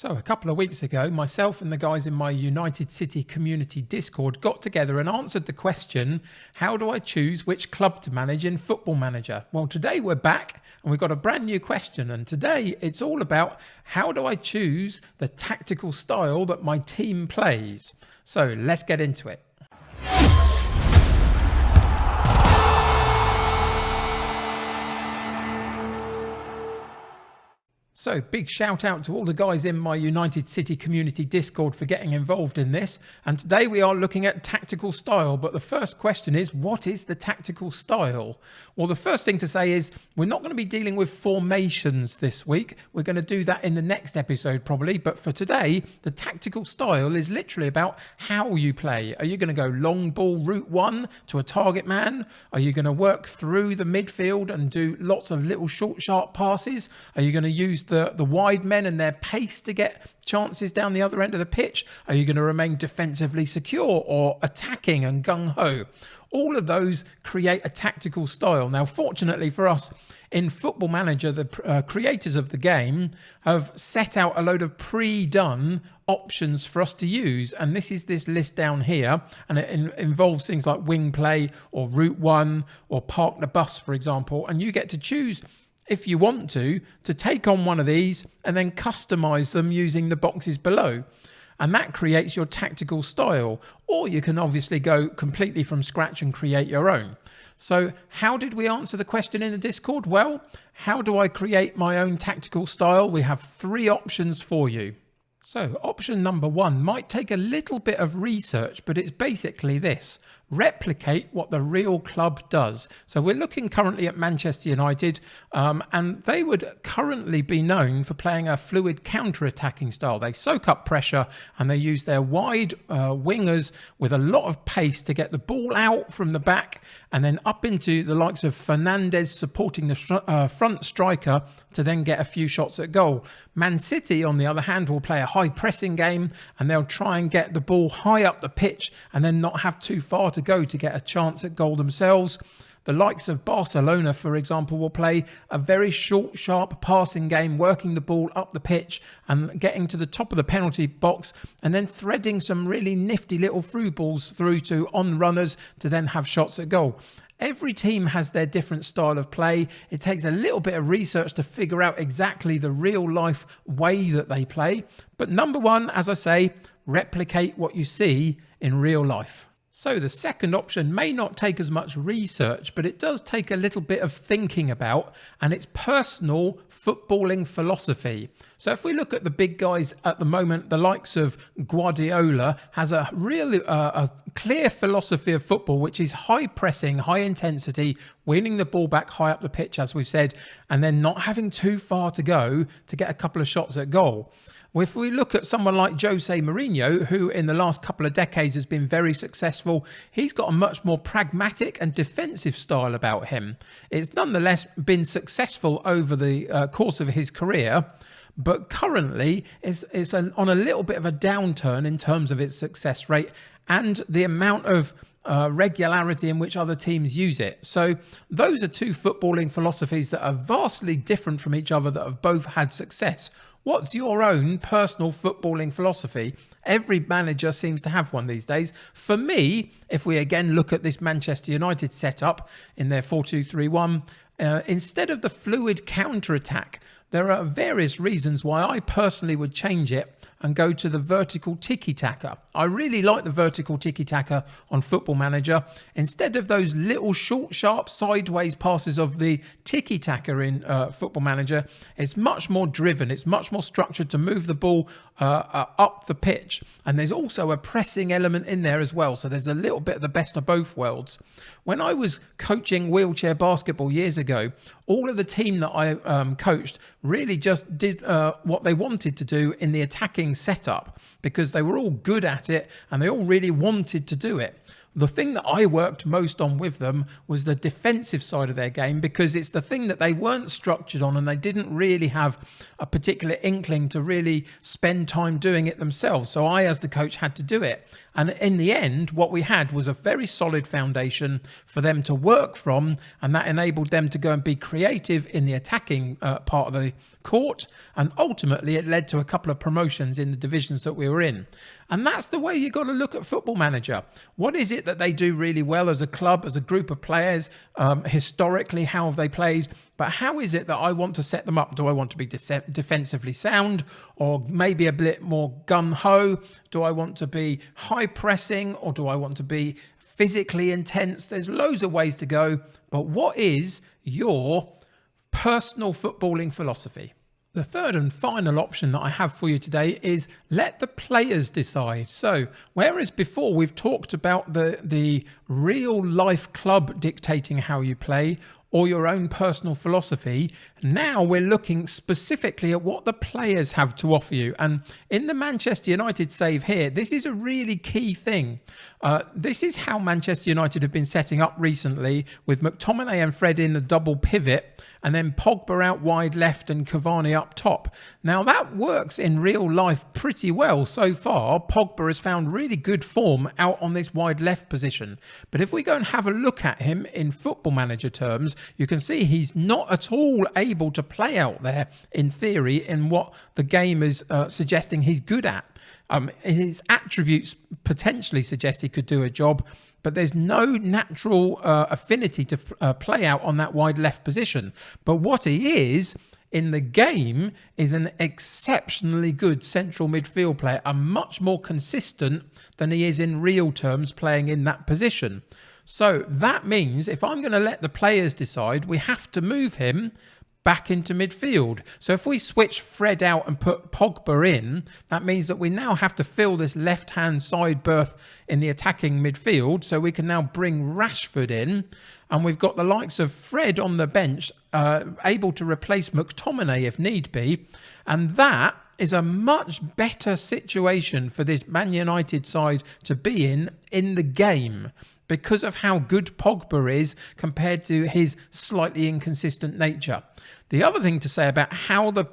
So a couple of weeks ago, myself and the guys in my United City community Discord got together and answered the question, how do I choose which club to manage in Football Manager? Well, today we're back and we've got a brand new question. And today it's all about how do I choose the tactical style that my team plays? So let's get into it. So big shout out to all the guys in my United City community Discord for getting involved in this. And today we are looking at tactical style. But the first question is, what is the tactical style? Well, the first thing to say is we're not going to be dealing with formations this week. We're going to do that in the next episode probably. But for today, the tactical style is literally about how you play. Are you going to go long ball route one to a target man? Are you going to work through the midfield and do lots of little short, sharp passes? Are you going to use the wide men and their pace to get chances down the other end of the pitch? Are you going to remain defensively secure or attacking and gung-ho? All of those create a tactical style. Now, fortunately for us, in Football Manager, the creators of the game have set out a load of pre-done options for us to use. And this is this list down here. And it involves things like wing play or route one or park the bus, for example. And you get to choose, if you want to take on one of these and then customize them using the boxes below. And that creates your tactical style. Or you can obviously go completely from scratch and create your own. So how did we answer the question in the Discord? Well, how do I create my own tactical style? We have three options for you. So option number one might take a little bit of research, but it's basically this: replicate what the real club does. So we're looking currently at Manchester United, and they would currently be known for playing a fluid counter-attacking style. They soak up pressure and they use their wide wingers with a lot of pace to get the ball out from the back and then up into the likes of Fernandes supporting the front striker to then get a few shots at goal. Man City, on the other hand, will play a high pressing game and they'll try and get the ball high up the pitch and then not have too far to go to get a chance at goal themselves. The likes of Barcelona, for example, will play a very short, sharp passing game, working the ball up the pitch and getting to the top of the penalty box and then threading some really nifty little through balls through to on runners to then have shots at goal. Every team has their different style of play. It takes a little bit of research to figure out exactly the real life way that they play. But number one, as I say, replicate what you see in real life. So the second option may not take as much research, but it does take a little bit of thinking about, and it's personal footballing philosophy. So if we look at the big guys at the moment, the likes of Guardiola has a really a clear philosophy of football, which is high pressing, high intensity, winning the ball back high up the pitch, as we've said, and then not having too far to go to get a couple of shots at goal. Well, if we look at someone like Jose Mourinho, who in the last couple of decades has been very successful, he's got a much more pragmatic and defensive style about him. It's nonetheless been successful over the course of his career, but currently it's on a little bit of a downturn in terms of its success rate and the amount of regularity in which other teams use it. So those are two footballing philosophies that are vastly different from each other that have both had success. What's your own personal footballing philosophy? Every manager seems to have one these days. For me, if we again look at this Manchester United setup in their 4-2-3-1, instead of the fluid counter-attack, there are various reasons why I personally would change it and go to the vertical tiki-taka. I really like the vertical tiki-taka on Football Manager. Instead of those little short, sharp sideways passes of the tiki-taka in Football Manager, it's much more driven. It's much more structured to move the ball up the pitch. And there's also a pressing element in there as well. So there's a little bit of the best of both worlds. When I was coaching wheelchair basketball years ago, all of the team that I coached really just did what they wanted to do in the attacking setup because they were all good at it and they all really wanted to do it. The thing that I worked most on with them was the defensive side of their game, because it's the thing that they weren't structured on and they didn't really have a particular inkling to really spend time doing it themselves. So I, as the coach, had to do it. And in the end, what we had was a very solid foundation for them to work from, and that enabled them to go and be creative in the attacking part of the court. And ultimately, it led to a couple of promotions in the divisions that we were in. And that's the way you got to look at Football Manager. What is it that they do really well as a club, as a group of players? Historically, how have they played? But how is it that I want to set them up? Do I want to be defensively sound, or maybe a bit more gun-ho? Do I want to be high pressing, or do I want to be physically intense? There's loads of ways to go. But what is your personal footballing philosophy? The third and final option that I have for you today is let the players decide. So whereas before we've talked about the real life club dictating how you play, or your own personal philosophy, now we're looking specifically at what the players have to offer you. And in the Manchester United save here, this is a really key thing. This is how Manchester United have been setting up recently, with McTominay and Fred in the double pivot, and then Pogba out wide left and Cavani up top. Now that works in real life pretty well so far. Pogba has found really good form out on this wide left position. But if we go and have a look at him in Football Manager terms, you can see he's not at all able to play out there in theory in what the game is suggesting he's good at. His attributes potentially suggest he could do a job, but there's no natural affinity to play out on that wide left position. But what he is in the game is an exceptionally good central midfield player, and much more consistent than he is in real terms playing in that position. So that means if I'm going to let the players decide, we have to move him back into midfield. So if we switch Fred out and put Pogba in, that means that we now have to fill this left-hand side berth in the attacking midfield. So we can now bring Rashford in, and we've got the likes of Fred on the bench, able to replace McTominay if need be. And that is a much better situation for this Man United side to be in the game, because of how good Pogba is compared to his slightly inconsistent nature. The other thing to say about how the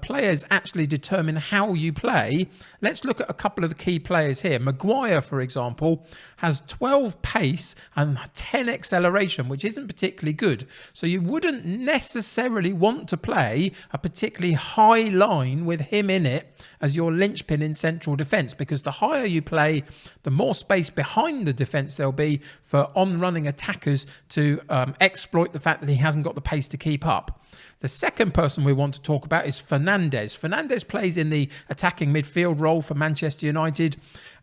players actually determine how you play, let's look at a couple of the key players here. Maguire, for example, has 12 pace and 10 acceleration, which isn't particularly good. So you wouldn't necessarily want to play a particularly high line with him in it as your linchpin in central defence, because the higher you play, the more space behind the defence there'll be for on-running attackers to exploit the fact that he hasn't got the pace to keep up. The second person we want to talk about is Fernandes. Fernandes plays in the attacking midfield role for Manchester United.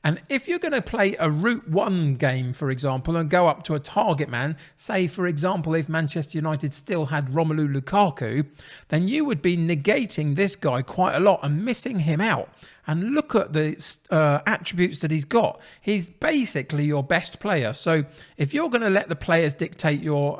And if you're going to play a Route 1 game, for example, and go up to a target man, say, for example, if Manchester United still had Romelu Lukaku, then you would be negating this guy quite a lot and missing him out. And look at the attributes that he's got. He's basically your best player. So if you're going to let the players dictate your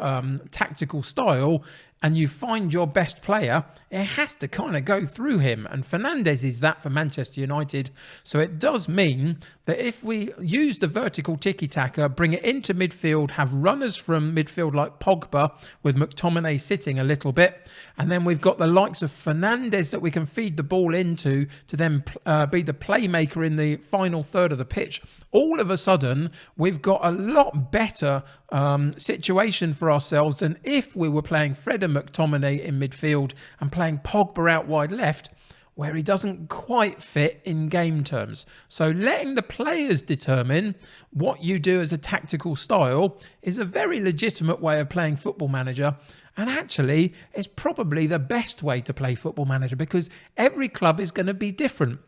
tactical style, and you find your best player, it has to kind of go through him. And Fernandes is that for Manchester United. So it does mean that if we use the vertical tiki-taka, bring it into midfield, have runners from midfield like Pogba, with McTominay sitting a little bit, and then we've got the likes of Fernandes that we can feed the ball into to then be the playmaker in the final third of the pitch, all of a sudden we've got a lot better situation for ourselves than if we were playing Fred and McTominay in midfield and playing Pogba out wide left, where he doesn't quite fit in game terms. So letting the players determine what you do as a tactical style is a very legitimate way of playing Football Manager. And actually, it's probably the best way to play Football Manager, because every club is going to be different.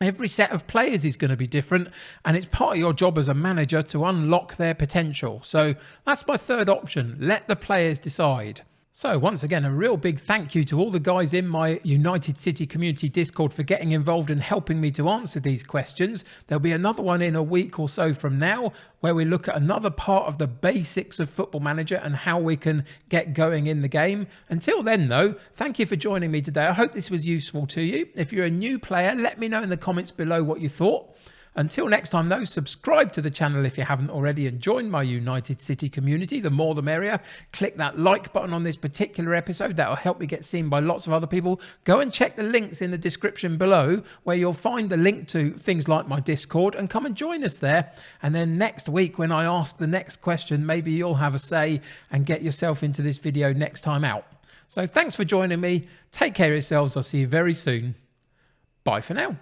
Every set of players is going to be different, and it's part of your job as a manager to unlock their potential. So that's my third option. Let the players decide. So once again, a real big thank you to all the guys in my United City Community Discord for getting involved and helping me to answer these questions. There'll be another one in a week or so from now, where we look at another part of the basics of Football Manager and how we can get going in the game. Until then though, thank you for joining me today. I hope this was useful to you. If you're a new player, let me know in the comments below what you thought. Until next time though, subscribe to the channel if you haven't already and join my United City community. The more the merrier. Click that like button on this particular episode. That will help me get seen by lots of other people. Go and check the links in the description below where you'll find the link to things like my Discord, and come and join us there. And then next week when I ask the next question, maybe you'll have a say and get yourself into this video next time out. So thanks for joining me. Take care of yourselves. I'll see you very soon. Bye for now.